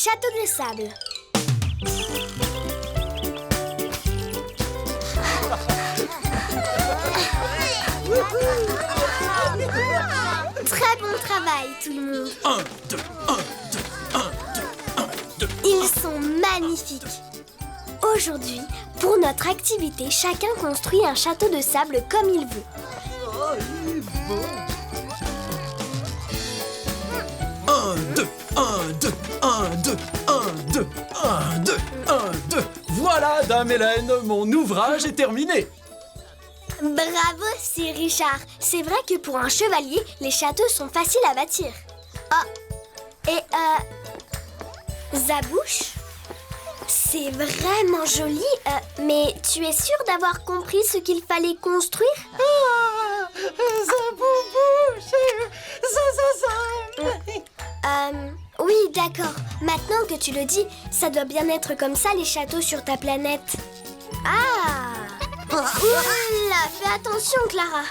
châteaux de sable. Très bon travail, tout le monde. 1, 2, 1, 2, 1, 2, 1, 2. Ils sont magnifiques. Aujourd'hui, pour notre activité, chacun construit un château de sable comme il veut. Oh, il est beau. 1, 2, 1, 2, 1, 2, 1, 2, 1, 2, 1, 2. Voilà, Dame Hélène, mon ouvrage est terminé. Bravo, c'est Richard. C'est vrai que pour un chevalier, les châteaux sont faciles à bâtir. Oh, et Zabouche, c'est vraiment joli, mais tu es sûr d'avoir compris ce qu'il fallait construire? Zaboubouche, Oui, d'accord. Maintenant que tu le dis, ça doit bien être comme ça les châteaux sur ta planète. Ah! Oula, fais attention, Clara.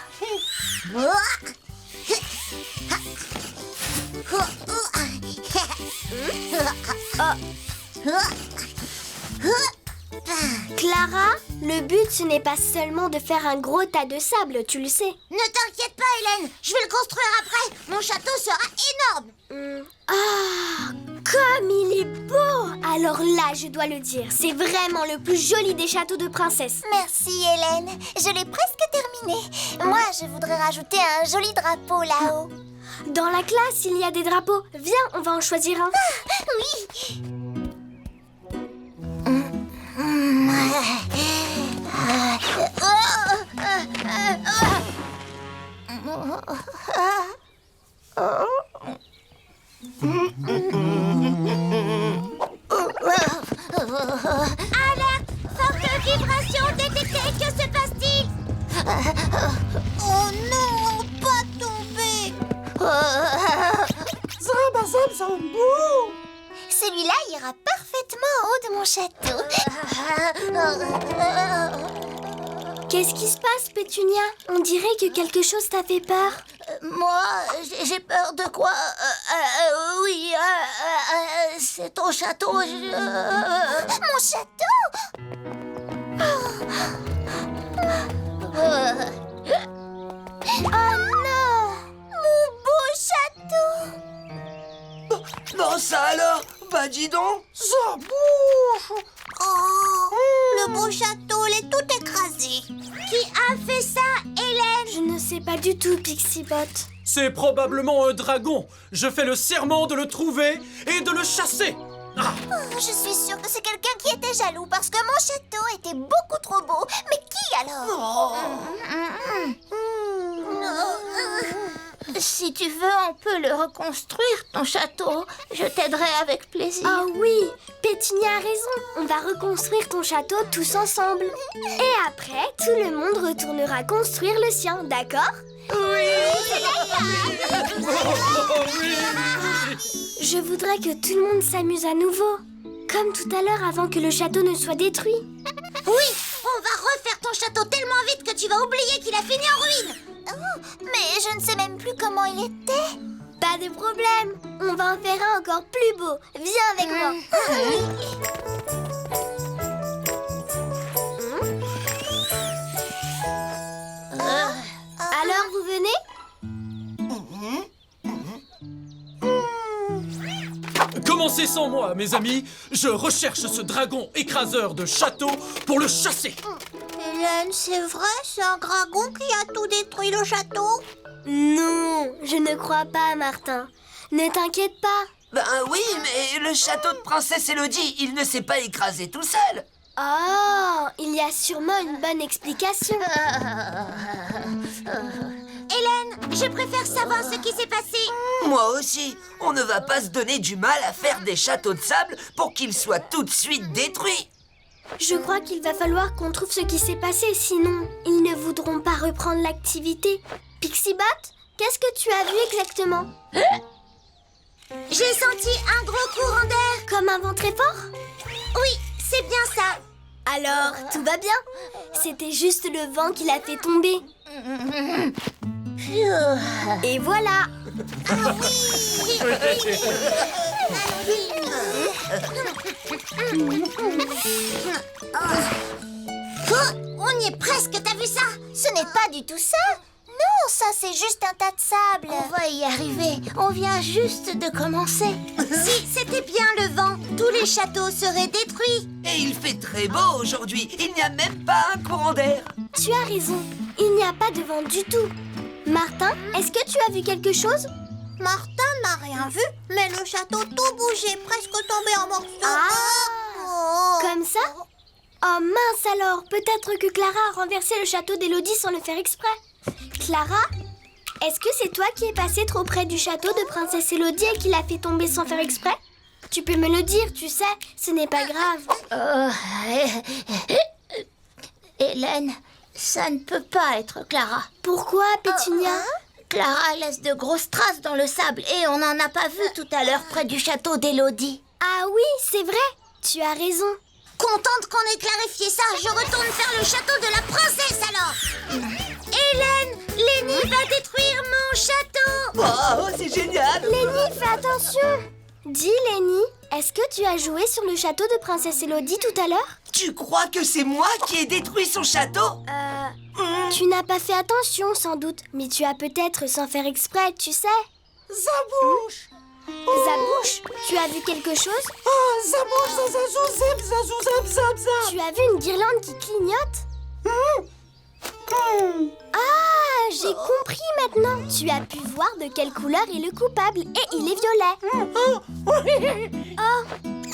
Clara, le but ce n'est pas seulement de faire un gros tas de sable, tu le sais. Ne t'inquiète pas, Hélène. Je vais le construire après. Mon château sera énorme. Ah, comme il est beau! Alors là, je dois le dire, c'est vraiment le plus joli des châteaux de princesse. Merci, Hélène. Je l'ai presque terminé. Moi, je voudrais rajouter un joli drapeau là-haut. Dans la classe, il y a des drapeaux. Viens, on va en choisir un. Oui. Alerte! Forte vibration détectée. Que se passe-t-il? Oh non, pas tomber. Zabazabzambou. Celui-là ira parfaitement en haut de mon château. Qu'est-ce qui se passe, Pétunia? On dirait que quelque chose t'a fait peur. Moi, j'ai peur de quoi? Oui, c'est ton château. Mon château? Oh non! Mon beau château! Non, ça alors? Bah dis donc, Zabouche. Oh, le beau château, il est tout écrasé. Qui a fait ça, Hélène? Je ne sais pas du tout, Pixibot. C'est probablement un dragon. Je fais le serment de le trouver et de le chasser. Ah, Je suis sûre que c'est quelqu'un qui était jaloux parce que mon château était beaucoup trop beau. Mais qui alors? Si tu veux, on peut le reconstruire, ton château. Je t'aiderai avec plaisir. Ah oui, Pétunia a raison. On va reconstruire ton château tous ensemble. Et après, tout le monde retournera construire le sien, d'accord? Je voudrais que tout le monde s'amuse à nouveau. Comme tout à l'heure avant que le château ne soit détruit. Oui, on va refaire ton château tellement vite que tu vas oublier qu'il a fini en ruine. Oh, mais je ne sais même plus comment il était. Pas de problème, on va en faire un encore plus beau. Viens avec moi. Alors, vous venez? commencez sans moi, mes amis. Je recherche ce dragon écraseur de château pour le chasser. Hélène, c'est vrai, c'est un dragon qui a tout détruit le château? Non, je ne crois pas, Martin. Ne t'inquiète pas. Ben oui, mais le château de Princesse Élodie, il ne s'est pas écrasé tout seul. Oh, il y a sûrement une bonne explication. Hélène, je préfère savoir ce qui s'est passé. Moi aussi, on ne va pas se donner du mal à faire des châteaux de sable pour qu'ils soient tout de suite détruits. Je crois qu'il va falloir qu'on trouve ce qui s'est passé, sinon ils ne voudront pas reprendre l'activité. Pixibot, qu'est-ce que tu as vu exactement? J'ai senti un gros courant d'air. Comme un vent très fort? Oui, c'est bien ça. Alors, tout va bien. C'était juste le vent qui l'a fait tomber. Et voilà. Ah oui. On y est presque, t'as vu ça? Ce n'est pas du tout ça. Non, ça c'est juste un tas de sable. On va y arriver. On vient juste de commencer. Si c'était bien le vent, tous les châteaux seraient détruits. Et il fait très beau aujourd'hui. Il n'y a même pas un courant d'air. Tu as raison, il n'y a pas de vent du tout. Martin, est-ce que tu as vu quelque chose? Martin n'a rien vu, mais le château tout bougé, presque tombé en morceaux. Ah. Comme ça? Oh mince alors, peut-être que Clara a renversé le château d'Élodie sans le faire exprès. Clara, est-ce que c'est toi qui es passée trop près du château de Princesse Élodie et qui l'a fait tomber sans faire exprès? Tu peux me le dire, tu sais, ce n'est pas grave. Hélène, ça ne peut pas être Clara. Pourquoi, Pétunia? Clara laisse de grosses traces dans le sable et on n'en a pas vu tout à l'heure près du château d'Élodie. Ah oui, c'est vrai, tu as raison. Contente qu'on ait clarifié ça, je retourne faire le château de la princesse alors. Hélène, Lenny va détruire mon château. Oh, c'est génial. Lenny, fais attention. Dis, Lenny, est-ce que tu as joué sur le château de Princesse Élodie tout à l'heure? Tu crois que c'est moi qui ai détruit son château? Tu n'as pas fait attention sans doute, mais tu as peut-être sans faire exprès, tu sais. Zabouche. Zabouche, tu as vu quelque chose? Oh, Zabouche, zazazou, zeb, zazou, zeb, zab, zab. Tu as vu une guirlande qui clignote? Ah, j'ai compris maintenant. Tu as pu voir de quelle couleur est le coupable et il est violet. Oh,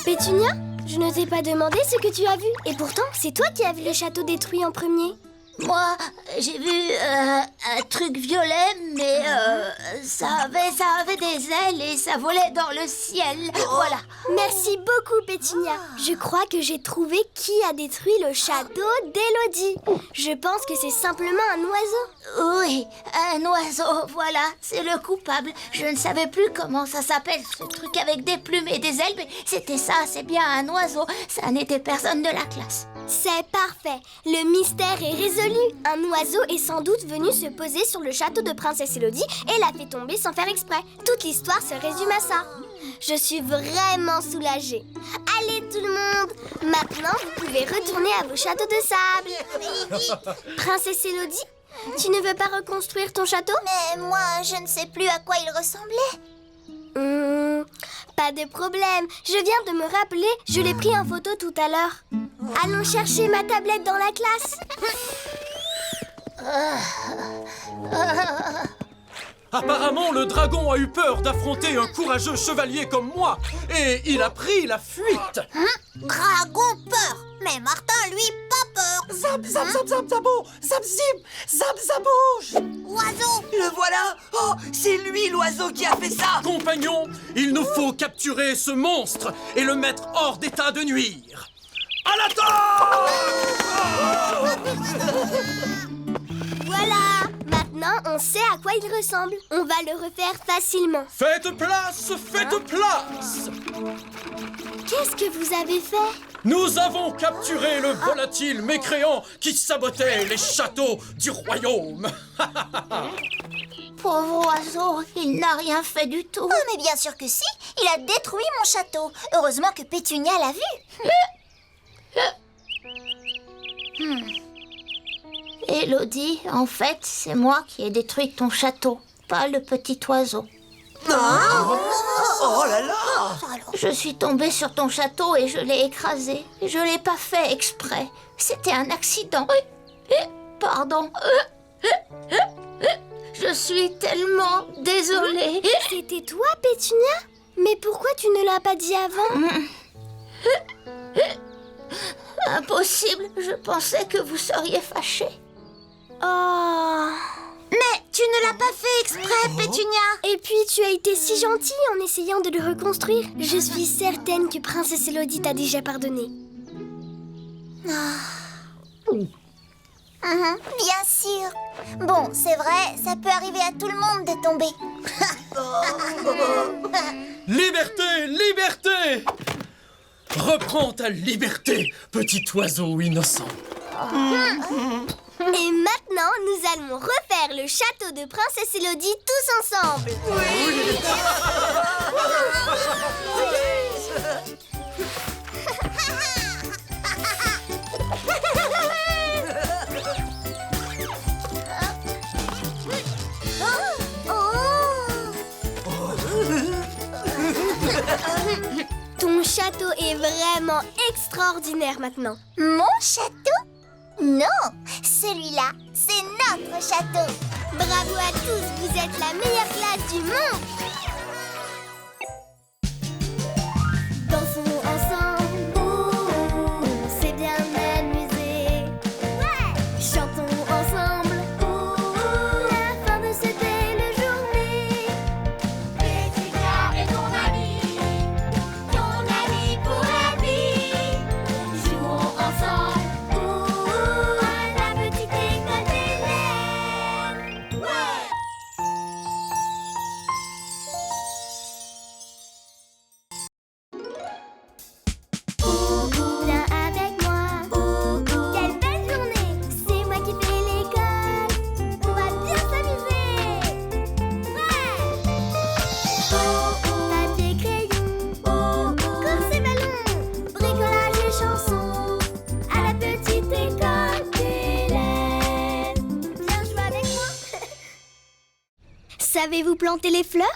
Pétunia, je ne t'ai pas demandé ce que tu as vu. Et pourtant, c'est toi qui as vu le château détruit en premier. Moi, j'ai vu un truc violet, mais ça avait des ailes et ça volait dans le ciel. Voilà. Merci beaucoup, Pétunia. Je crois que j'ai trouvé qui a détruit le château d'Élodie. Je pense que c'est simplement un oiseau. Oui, un oiseau, voilà, c'est le coupable. Je ne savais plus comment ça s'appelle, ce truc avec des plumes et des ailes, mais c'était ça, c'est bien un oiseau. Ça n'était personne de la classe. C'est parfait. Le mystère est résolu. Un oiseau est sans doute venu se poser sur le château de Princesse Élodie et l'a fait tomber sans faire exprès. Toute l'histoire se résume à ça. Je suis vraiment soulagée. Allez tout le monde, maintenant vous pouvez retourner à vos châteaux de sable. Princesse Élodie, tu ne veux pas reconstruire ton château? Mais moi, je ne sais plus à quoi il ressemblait. Pas de problème. Je viens de me rappeler, je l'ai pris en photo tout à l'heure. Allons chercher ma tablette dans la classe. Apparemment, le dragon a eu peur d'affronter un courageux chevalier comme moi et il a pris la fuite. Dragon peur. Mais Martin, lui, pas peur. Zab, zab, zab, zab, zabo, zab, zib, zab, zabouche. Oiseau. Le voilà. Oh, c'est lui l'oiseau qui a fait ça. Compagnons, il nous faut capturer ce monstre et le mettre hors d'état de nuire. À l'attaque! Voilà. Maintenant, on sait à quoi il ressemble. On va le refaire facilement. Faites place, faites place! Qu'est-ce que vous avez fait? Nous avons capturé le volatile mécréant qui sabotait les châteaux du royaume. Pauvre oiseau, il n'a rien fait du tout. Oh, mais bien sûr que si. Il a détruit mon château. Heureusement que Pétunia l'a vu. Élodie, en fait, c'est moi qui ai détruit ton château, pas le petit oiseau. Oh là là. Je suis tombée sur ton château et je l'ai écrasé. Je l'ai pas fait exprès. C'était un accident. Pardon. Je suis tellement désolée. C'était toi, Pétunia? Mais pourquoi tu ne l'as pas dit avant? Impossible, je pensais que vous seriez fâchés. Oh. Mais tu ne l'as pas fait exprès, Pétunia. Et puis tu as été si gentille en essayant de le reconstruire. Je suis certaine que Princesse Élodie t'a déjà pardonné. Bien sûr. Bon, c'est vrai, ça peut arriver à tout le monde de tomber. Liberté, liberté! Reprends ta liberté, petit oiseau innocent. Et maintenant, nous allons refaire le château de Princesse Élodie tous ensemble. Oui. Ton château est vraiment extraordinaire maintenant. Mon château? Non, celui-là, c'est notre château. Bravo à tous, vous êtes la meilleure classe du monde. Dansons ensemble, on s'est bien amusé. Ouais. Chantons ensemble, la fin de cette belle journée. L'étudiant est ton ami pour la vie. Jouons ensemble, à la petite école d'Hélène. Ouais. Viens avec moi. Quelle belle journée. C'est moi qui fais l'école. On va bien s'amuser. Ouais. Papier, crayon, course et ballon, bricolage et chansons. À la petite école d'Hélène. Viens jouer avec moi. Savez-vous planter les fleurs?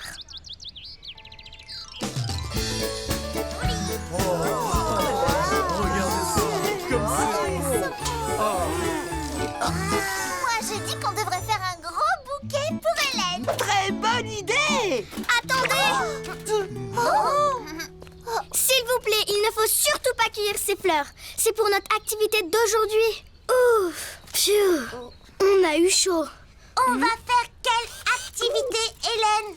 Moi, je dis qu'on devrait faire un gros bouquet pour Hélène. Très bonne idée! Attendez! S'il vous plaît, il ne faut surtout pas cueillir ces fleurs. C'est pour notre activité d'aujourd'hui. Ouf! Pfiou! On a eu chaud. On va faire quelle activité, Hélène?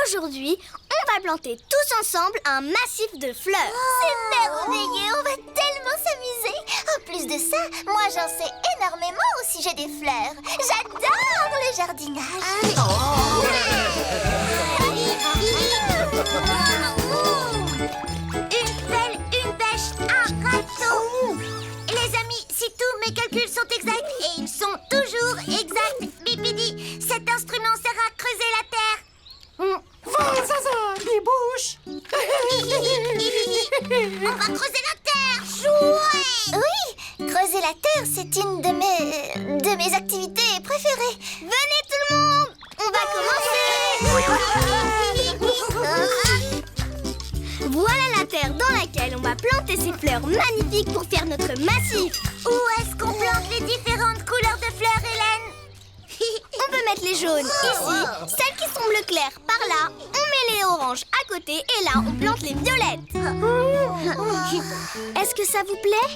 Aujourd'hui, on va planter tous ensemble un massif de fleurs. C'est merveilleux, on va tellement s'amuser. En plus de ça, moi j'en sais énormément au sujet des fleurs. J'adore le jardinage. Une pelle, une bêche, un râteau. Les amis, si tous mes calculs sont exacts, et ils sont toujours exacts, Bipidi, cet instrument sert à creuser la terre. Les bouches. On va creuser la terre. Chouette. Oui, creuser la terre, c'est une de mes activités préférées. Venez tout le monde! On va commencer! Voilà la terre dans laquelle on va planter ces fleurs magnifiques pour faire notre massif. Où est-ce qu'on plante les différentes couleurs de fleurs, Hélène? On peut mettre les jaunes ici, celles qui sont bleu clair par là, on met les oranges à côté et là on plante les violettes. Est-ce que ça vous plaît?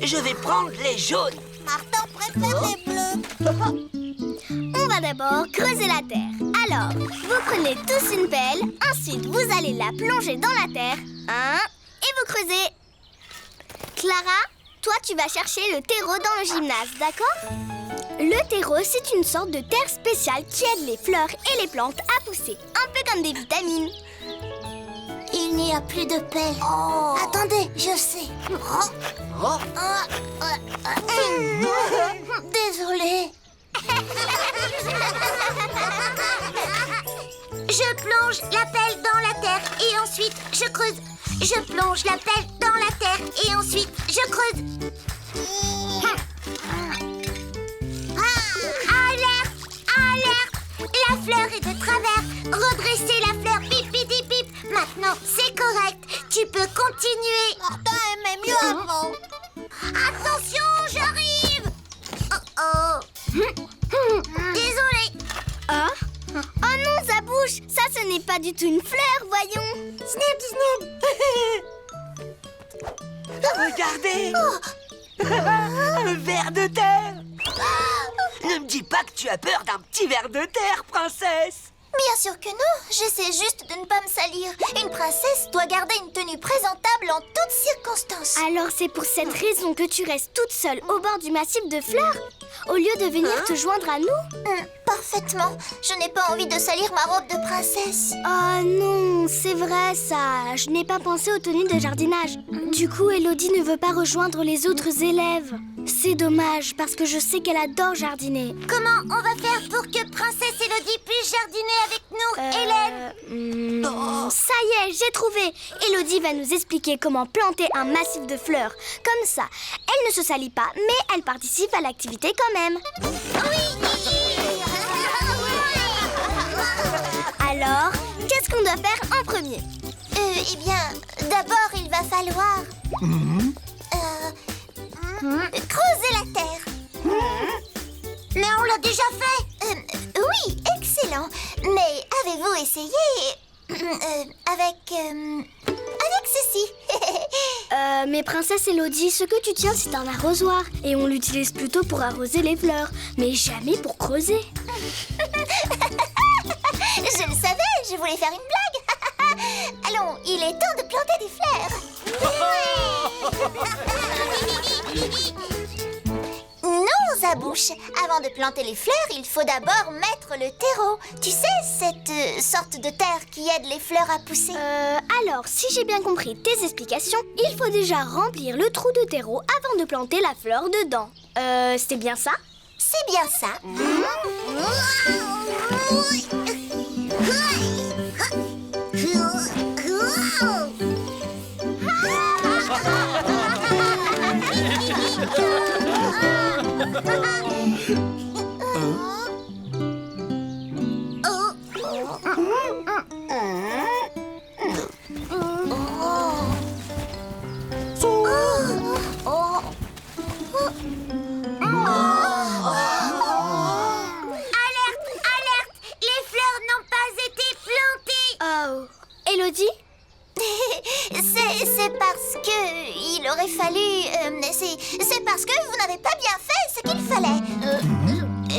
Je vais prendre les jaunes. Martin préfère les bleus. On va d'abord creuser la terre. Alors, vous prenez tous une pelle, ensuite vous allez la plonger dans la terre, et vous creusez. Clara, toi tu vas chercher le terreau dans le gymnase, d'accord? Le terreau, c'est une sorte de terre spéciale qui aide les fleurs et les plantes à pousser, un peu comme des vitamines. Il n'y a plus de pelle. Attendez, je sais. Désolée. Je plonge la pelle dans la terre et ensuite je creuse. Je plonge la pelle dans la terre et ensuite je creuse. Alerte! Alerte! La fleur est de travers. Redressez la fleur. Pip, pip, pip. Maintenant, c'est correct. Tu peux continuer. Martin aimait mieux avant. Attention, j'arrive. Désolée. Ah? Oh non, ça bouge. Ça, ce n'est pas du tout une fleur, voyons. Snip, snip. Regardez! Un ver de terre! Ne me dis pas que tu as peur d'un petit ver de terre, princesse! Bien sûr que non. J'essaie juste de ne pas me salir. Une princesse doit garder une tenue présentable en toutes circonstances. Alors c'est pour cette raison que tu restes toute seule au bord du massif de fleurs, au lieu de venir te joindre à nous? Parfaitement. Je n'ai pas envie de salir ma robe de princesse. Oh non, c'est vrai ça. Je n'ai pas pensé aux tenues de jardinage. Du coup, Élodie ne veut pas rejoindre les autres élèves. C'est dommage, parce que je sais qu'elle adore jardiner. Comment on va faire pour que Princesse Élodie puisse jardiner avec nous, Hélène? Ça y est, j'ai trouvé. Élodie va nous expliquer comment planter un massif de fleurs. Comme ça, elle ne se salit pas, mais elle participe à l'activité quand même. Alors, qu'est-ce qu'on doit faire en premier? Eh bien, d'abord, il va falloir... creuser la terre. Mais on l'a déjà fait. Oui, excellent. Mais avez-vous essayé avec ceci? Mais Princesse Élodie, ce que tu tiens, c'est un arrosoir. Et on l'utilise plutôt pour arroser les fleurs, mais jamais pour creuser. Je le savais, je voulais faire une blague. Allons, il est temps de planter des fleurs. Non, Zabouche, avant de planter les fleurs, il faut d'abord mettre le terreau. Tu sais, cette sorte de terre qui aide les fleurs à pousser. Alors, si j'ai bien compris tes explications, il faut déjà remplir le trou de terreau avant de planter la fleur dedans. C'est bien ça? C'est bien ça. Élodie? C'est parce que il aurait fallu... c'est parce que vous n'avez pas bien fait ce qu'il fallait.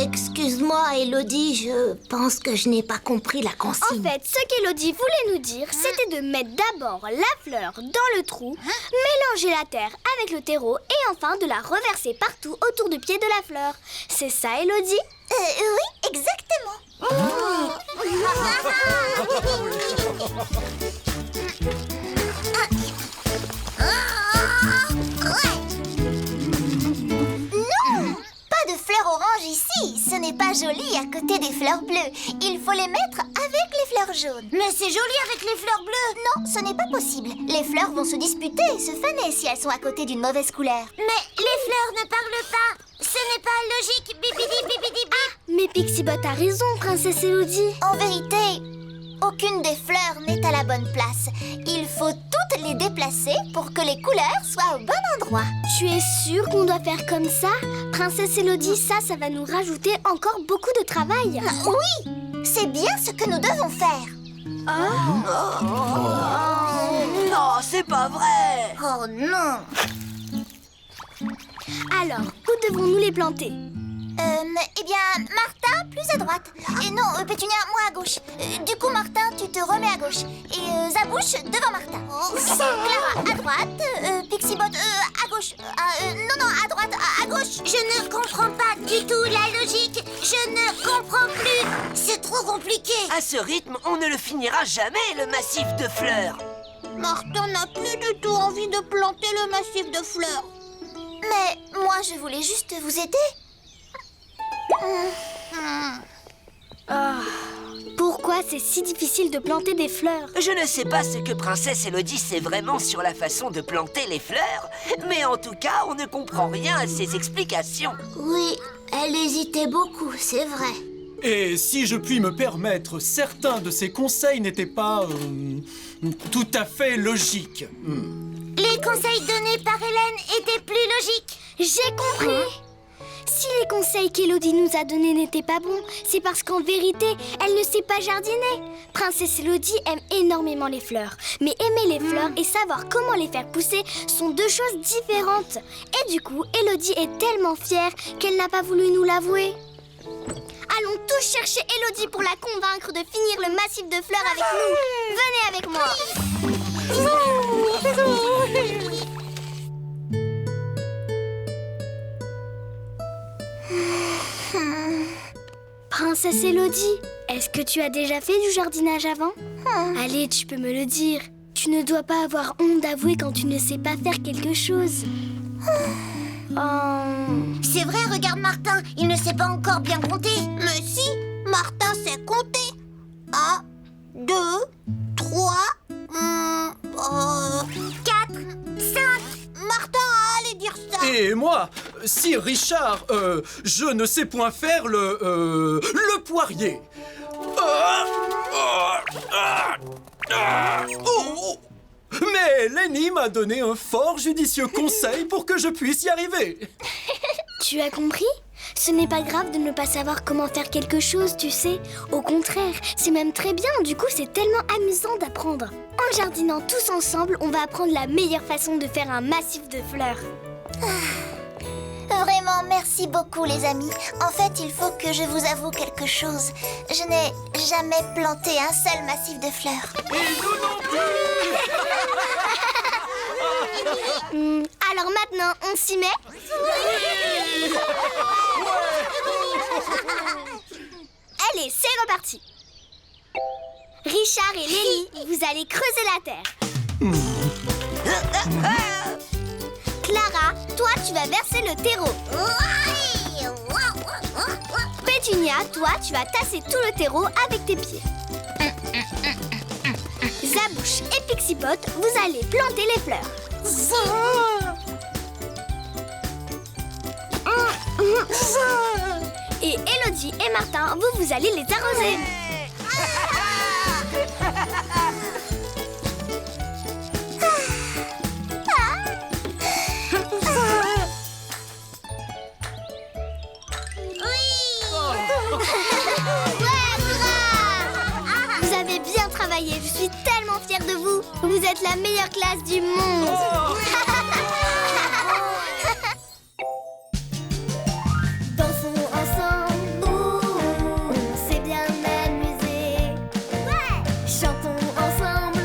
Excuse-moi, Élodie, je pense que je n'ai pas compris la consigne. En fait, ce qu'Élodie voulait nous dire, c'était de mettre d'abord la fleur dans le trou, mélanger la terre avec le terreau et enfin de la reverser partout autour du pied de la fleur. C'est ça, Élodie? Oui, exactement. Non! Pas de fleurs oranges ici. Ce n'est pas joli à côté des fleurs bleues. Il faut les mettre avec les fleurs jaunes. Mais c'est joli avec les fleurs bleues. Non, ce n'est pas possible. Les fleurs vont se disputer et se faner si elles sont à côté d'une mauvaise couleur. Mais les fleurs ne parlent pas. Ce n'est pas logique. Bibidi bibidi bip. Mais Pixibot a raison, Princesse Élodie. En vérité, aucune des fleurs n'est à la bonne place. Il faut toutes les déplacer pour que les couleurs soient au bon endroit. Tu es sûre qu'on doit faire comme ça? Princesse Élodie, ça va nous rajouter encore beaucoup de travail. Oui, c'est bien ce que nous devons faire. Non, c'est pas vrai. Oh non. Alors, où devons-nous les planter? Eh bien, Martin, plus à droite. Et non, Pétunia, moi à gauche. Du coup, Martin, tu te remets à gauche. Et Zabouche, devant Martin. Clara, à droite. Pixibot, à gauche. Non, à droite, à gauche. Je ne comprends pas du tout la logique. Je ne comprends plus. C'est trop compliqué. À ce rythme, on ne le finira jamais, le massif de fleurs. Martin n'a plus du tout envie de planter le massif de fleurs. Mais moi, je voulais juste vous aider. Pourquoi c'est si difficile de planter des fleurs? Je ne sais pas ce que Princesse Élodie sait vraiment sur la façon de planter les fleurs, mais en tout cas, on ne comprend rien à ses explications. Oui, elle hésitait beaucoup, c'est vrai. Et si je puis me permettre, certains de ces conseils n'étaient pas tout à fait logiques. Les conseils donnés par Hélène étaient plus logiques. J'ai compris. Si les conseils qu'Élodie nous a donnés n'étaient pas bons, c'est parce qu'en vérité, elle ne sait pas jardiner. Princesse Élodie aime énormément les fleurs. Mais aimer les fleurs et savoir comment les faire pousser sont deux choses différentes. Et du coup, Élodie est tellement fière qu'elle n'a pas voulu nous l'avouer. Allons tous chercher Élodie pour la convaincre de finir le massif de fleurs avec nous. Venez avec moi. Princesse Élodie, est-ce que tu as déjà fait du jardinage avant? Allez, tu peux me le dire. Tu ne dois pas avoir honte d'avouer quand tu ne sais pas faire quelque chose. C'est vrai, regarde Martin, il ne sait pas encore bien compter. Mais si, Martin sait compter. 1, 2, 3, 4, 5. Martin, allez dire ça. Et moi, si Richard, je ne sais point faire le poirier. Mais Lenny m'a donné un fort judicieux conseil pour que je puisse y arriver. Tu as compris? Ce n'est pas grave de ne pas savoir comment faire quelque chose, tu sais. Au contraire, c'est même très bien. Du coup, c'est tellement amusant d'apprendre. En jardinant tous ensemble, on va apprendre la meilleure façon de faire un massif de fleurs. Vraiment, merci beaucoup les amis. En fait, il faut que je vous avoue quelque chose. Je n'ai jamais planté un seul massif de fleurs. Et nous non plus. Alors maintenant, on s'y met? Allez, c'est reparti. Richard et Lenny, vous allez creuser la terre. Clara, toi, tu vas verser le terreau. Pétunia, toi, tu vas tasser tout le terreau avec tes pieds. Zabouche et Pixipot, vous allez planter les fleurs. Et Elodie et Martin, vous allez les arroser. Vous avez bien travaillé, je suis tellement fière de vous. Vous êtes la meilleure classe du monde. Dansons ensemble, on s'est bien amusé. Chantons ensemble,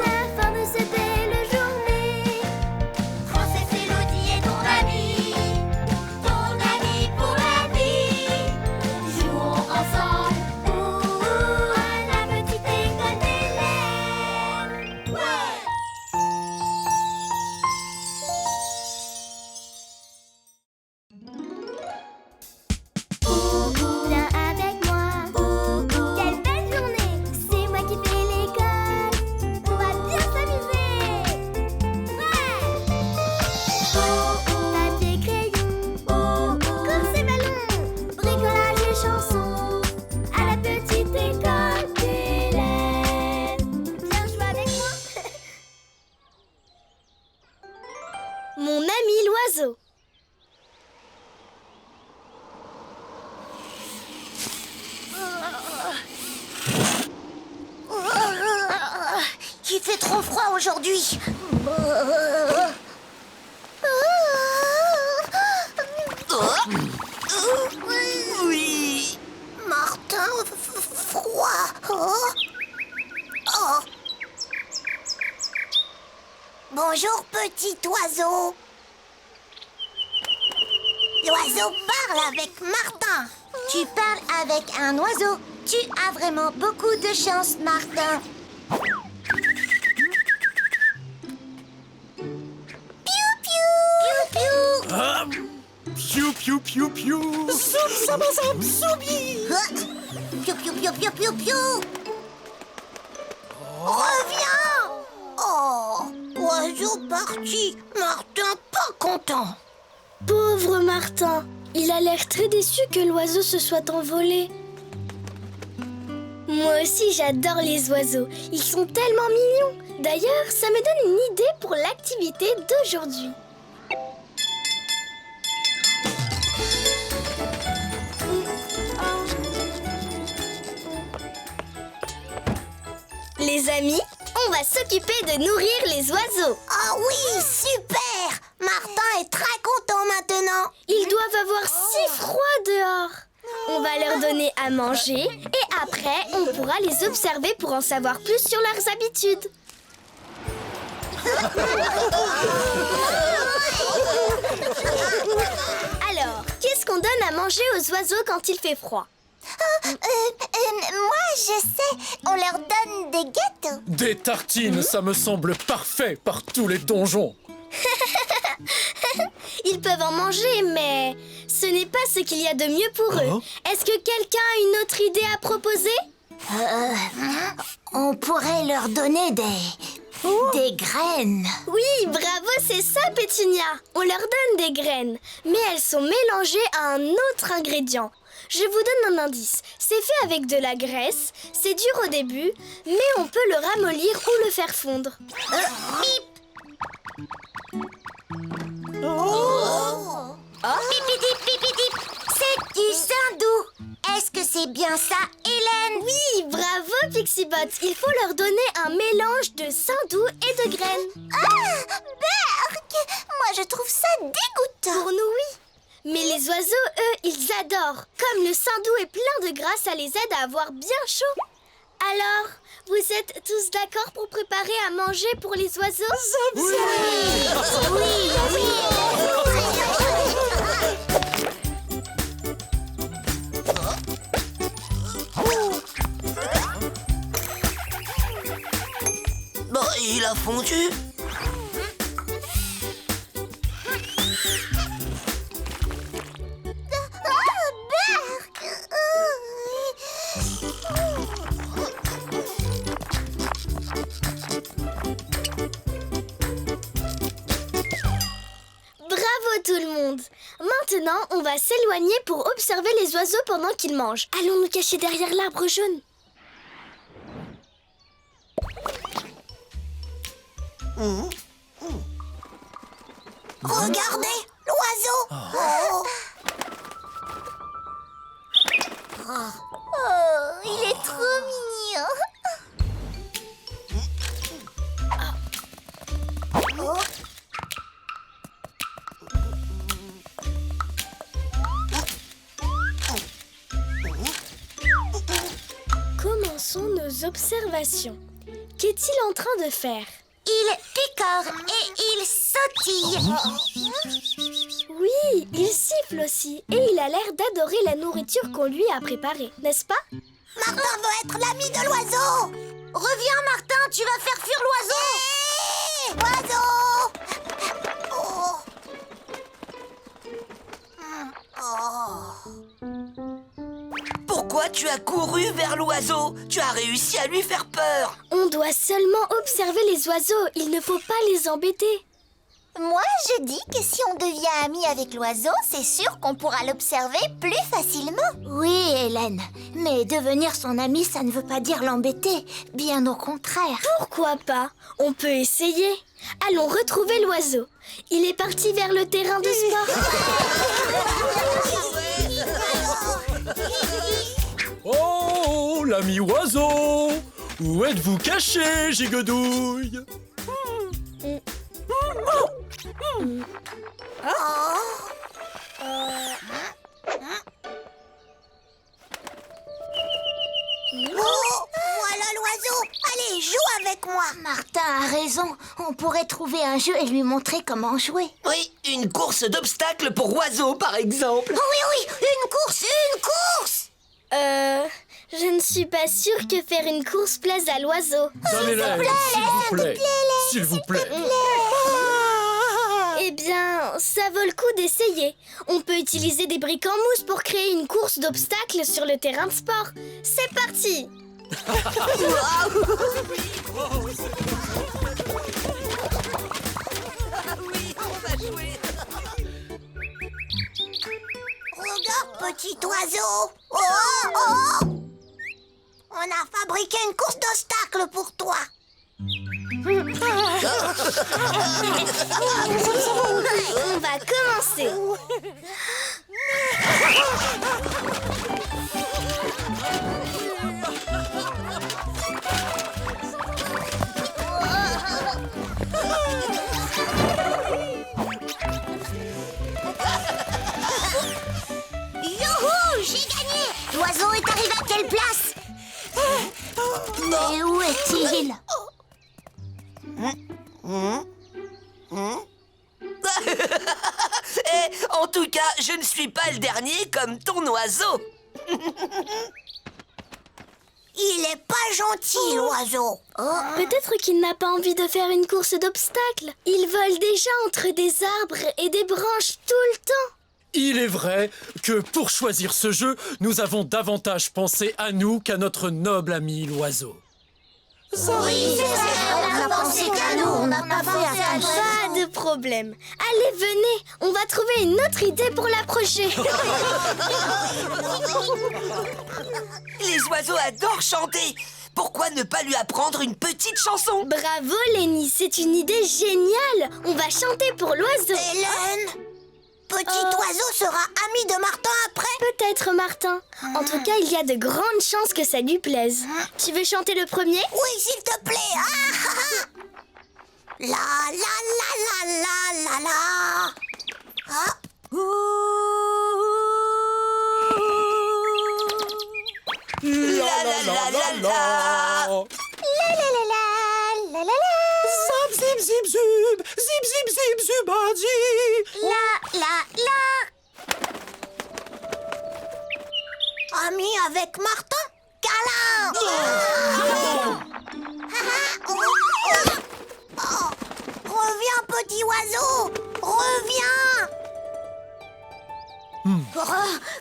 la fin de cette belle journée. Princesse Elodie est ton ami pour la vie. Jouons ensemble à la petite école d'Hélène. Viens avec moi. Quelle belle journée. C'est moi qui fais l'école. On va bien s'amuser. Papier, crayon, course et ballon, bricolage et chansons à la petite école d'Hélène. Viens jouer avec moi. Mon ami l'oiseau. Il fait trop froid aujourd'hui. Oui. Martin, froid. Oh. Bonjour, petit oiseau. L'oiseau parle avec Martin. Tu parles avec un oiseau. Tu as vraiment beaucoup de chance, Martin. Piou, piou. Piou, Piou, piou, piou, piou. piou. Piou, piou, piou, piou, piou, piou. Reviens. Oh, oiseau parti. Martin pas content. Pauvre Martin, il a l'air très déçu que l'oiseau se soit envolé. Moi aussi, j'adore les oiseaux. Ils sont tellement mignons. D'ailleurs, ça me donne une idée pour l'activité d'aujourd'hui. Les amis, on va s'occuper de nourrir les oiseaux. Ah oui, super. Martin est très content maintenant. Ils doivent avoir si froid dehors. On va leur donner à manger et après, on pourra les observer pour en savoir plus sur leurs habitudes. Alors, qu'est-ce qu'on donne à manger aux oiseaux quand il fait froid? Moi, je sais. On leur donne des gâteaux. Des tartines, ça me semble parfait par tous les donjons. Ils peuvent en manger, mais ce n'est pas ce qu'il y a de mieux pour eux. Est-ce que quelqu'un a une autre idée à proposer? On pourrait leur donner des graines. Oui, bravo, c'est ça, Pétunia. On leur donne des graines, mais elles sont mélangées à un autre ingrédient. Je vous donne un indice. C'est fait avec de la graisse, c'est dur au début, mais on peut le ramollir ou le faire fondre. Bip. Pipidip, pipidip. C'est du saindoux. Est-ce que c'est bien ça, Hélène? Oui, bravo, Pixibot. Il faut leur donner un mélange de saindoux et de graines. Ah, Berk! Moi, je trouve ça dégoûtant. Pour nous, oui. Mais les oiseaux, eux, ils adorent. Comme le saindoux est plein de gras, ça les aide à avoir bien chaud. Alors, vous êtes tous d'accord pour préparer à manger pour les oiseaux? Oui, oui. Bon, il a fondu. Bravo tout le monde. Maintenant, on va s'éloigner pour observer les oiseaux pendant qu'ils mangent. Allons nous cacher derrière l'arbre jaune. Regardez, l'oiseau. Oh, il est trop mignon. Commençons nos observations. Qu'est-il en train de faire? Il picore et il sautille. Oui, il siffle aussi. Et il a l'air d'adorer la nourriture qu'on lui a préparée, n'est-ce pas? Martin veut être l'ami de l'oiseau. Reviens, Martin, tu vas faire fuir l'oiseau. Pourquoi tu as couru vers l'oiseau? Tu as réussi à lui faire peur. On doit seulement observer les oiseaux. Il ne faut pas les embêter. Moi, je dis que si on devient ami avec l'oiseau, c'est sûr qu'on pourra l'observer plus facilement. Oui, Hélène. Mais devenir son ami, ça ne veut pas dire l'embêter. Bien au contraire. Pourquoi pas? On peut essayer. Allons retrouver l'oiseau. Il est parti vers le terrain de sport. Oh, l'ami oiseau! Où êtes-vous caché, Gigodouille? Voilà l'oiseau. Allez, joue avec moi. Martin a raison. On pourrait trouver un jeu et lui montrer comment jouer. Oui, une course d'obstacles pour oiseaux, par exemple. Oui, une course. Je ne suis pas sûre que faire une course plaise à l'oiseau. Dame Hélène, s'il vous plaît. S'il vous plaît. Eh bien, ça vaut le coup d'essayer. On peut utiliser des briques en mousse pour créer une course d'obstacles sur le terrain de sport. C'est parti! Oui, on va jouer. Regarde, petit oiseau. Oh! On a fabriqué une course d'obstacles pour toi. On va commencer. Youhou, j'ai gagné. L'oiseau est arrivé à quelle place? Mais où est-il? En tout cas, je ne suis pas le dernier comme ton oiseau. Il est pas gentil, l'oiseau. Peut-être qu'il n'a pas envie de faire une course d'obstacles. Il vole déjà entre des arbres et des branches tout le temps. Il est vrai que pour choisir ce jeu, nous avons davantage pensé à nous qu'à notre noble ami l'oiseau. Oui, c'est vrai, on a pensé qu'à nous, on n'a pas fait attention. Pas de problème. Allez, venez, on va trouver une autre idée pour l'approcher. Les oiseaux adorent chanter. Pourquoi ne pas lui apprendre une petite chanson? Bravo, Lenny, c'est une idée géniale. On va chanter pour l'oiseau. Hélène, petit oiseau sera ami de Martin après? Peut-être, Martin. En tout cas, il y a de grandes chances que ça lui plaise. Tu veux chanter le premier? Oui, s'il te plaît. La la la la la la la. Ah. La la la la la. La la la la la la la. Zap zip zip zub, zip zip zip zubadi. La la la. Ami avec Martin? Câlin. Reviens, petit oiseau. Reviens.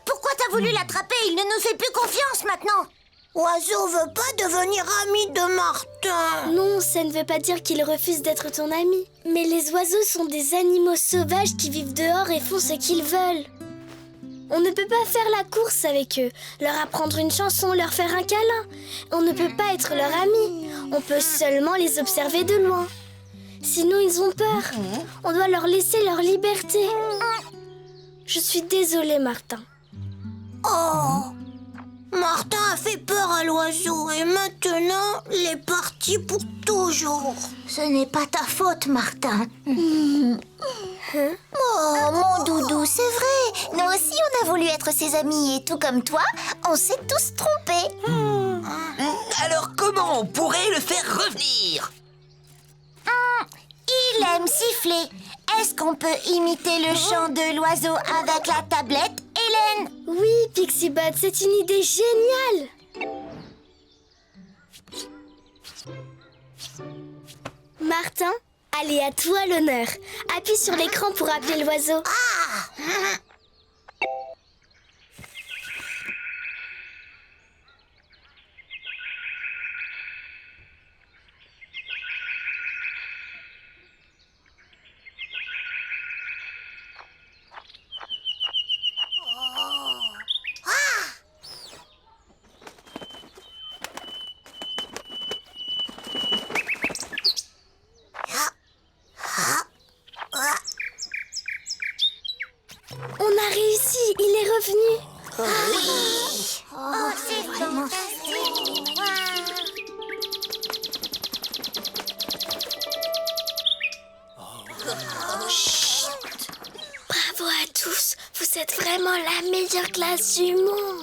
Pourquoi t'as voulu l'attraper? Il ne nous fait plus confiance maintenant. Oiseau veut pas devenir ami de Martin. Non, ça ne veut pas dire qu'il refuse d'être ton ami. Mais les oiseaux sont des animaux sauvages qui vivent dehors et font ce qu'ils veulent. On ne peut pas faire la course avec eux, leur apprendre une chanson, leur faire un câlin. On ne peut pas être leur ami. On peut seulement les observer de loin. Sinon, ils ont peur. On doit leur laisser leur liberté. Je suis désolée, Martin. Oh, Martin a fait peur à l'oiseau et maintenant, il est parti pour toujours. Ce n'est pas ta faute, Martin. Oh, mon doudou, c'est vrai. Nous aussi, on a voulu être ses amis et tout comme toi, on s'est tous trompés. Alors comment on pourrait le faire revenir? Il aime siffler. Est-ce qu'on peut imiter le chant de l'oiseau avec la tablette, Hélène? Oui, Pixibot, c'est une idée géniale. Martin, allez, à toi l'honneur. Appuie sur l'écran pour appeler l'oiseau. On a réussi, il est revenu. Oh, c'est vraiment Bravo à tous, vous êtes vraiment la meilleure classe du monde.